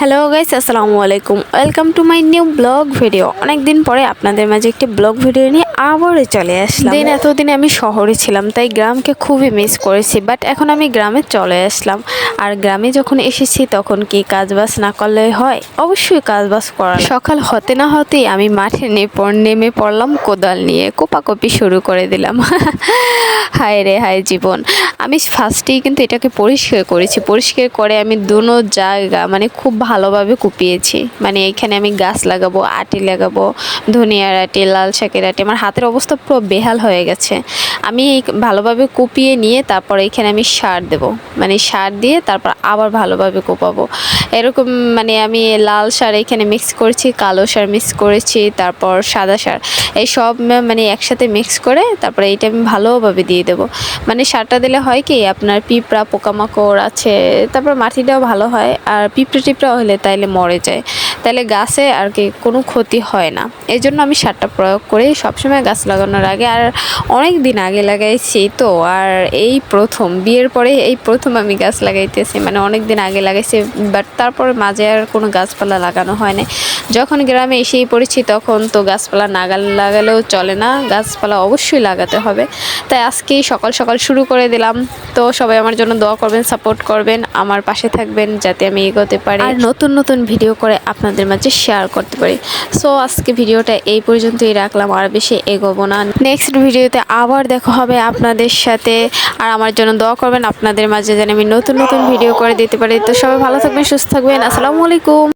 Hello guys, আসসালামু আলাইকুম। Welcome to my new blog video. অনেক দিন পরে আপনাদের মাঝে একটি ব্লগ ভিডিও নিয়ে আবারও চলে আসলাম। এতদিন আমি শহরে ছিলাম, তাই গ্রামকে খুবই মিস করেছি, বাট এখন আমি গ্রামে চলে আসলাম। আর গ্রামে যখন এসেছি তখন কি কাজবাজ না করলে হয়? অবশ্যই কাজবাজ করা। সকাল হতে না হতেই আমি মাঠে নেমে পড়লাম, কোদাল নিয়ে কোপাকপি শুরু করে দিলাম। হায় রে হায় জীবন। আমি ফার্স্টেই কিন্তু এটাকে পরিষ্কার করেছি। পরিষ্কার করে আমি দুনো জায়গা মানে খুব ভালোভাবে কুপিয়েছি। মানে এখানে আমি গাছ লাগাবো, আটি লাগাবো, ধনিয়ার আটি, লাল শাকের আটি। আমার হাতের অবস্থা পুরো বেহাল হয়ে গেছে। আমি ভালোভাবে কুপিয়ে নিয়ে তারপর এখানে আমি সার দেব। মানে সার দিয়ে তারপর আবার ভালোভাবে কোপাবো। এরকম মানে আমি লাল সার এখানে মিক্স করেছি, কালো সার মিক্স করেছি, তারপর সাদা সার, এই সব মানে একসাথে মিক্স করে তারপরে এইটা আমি ভালোভাবে দিয়ে দেবো। মানে সারটা দিলে হয় কি, আপনার পিঁপড়া পোকামাকড় আছে, তারপর মাটিটাও ভালো হয়, আর পিঁপড়ে টিপড়া হলে তাইলে মরে যায়, তাইলে গাছে আর কি কোনো ক্ষতি হয় না। এই জন্য আমি সারটা প্রয়োগ করি সবসময় গাছ লাগানোর আগে। আর অনেক দিন আগে লাগাইছি তো, আর এই প্রথম বিয়ের পরে এই প্রথম আমি গাছ লাগাইতেছি। মানে অনেক দিন আগে লাগাইছি, বাট তারপরে মাঝে আর কোনো গাছপালা লাগানো হয় না। যখন গ্রামে এসেই পড়েছি তখন তো গাছপালা লাগালেও চলে না, গাছপালা অবশ্যই লাগাতে হবে। তাই আজকেই সকাল সকাল শুরু করে দিলাম। তো সবাই আমার জন্য দোয়া করবেন, সাপোর্ট করবেন, আমার পাশে থাকবেন যাতে আমি এগোতে পারি আর নতুন নতুন ভিডিও করে আপনাদের মাঝে শেয়ার করতে পারি। সো আজকে ভিডিওটা এই পর্যন্তই রাখলাম, আর বেশি এগোবো না। নেক্সট ভিডিওতে আবার দেখা হবে আপনাদের সাথে। আর আমার জন্য দোয়া করবেন আপনাদের মাঝে যেন আমি নতুন নতুন ভিডিও করে দিতে পারি। তো সবাই ভালো থাকবেন, সুস্থ থাকবেন। আসসালামু আলাইকুম।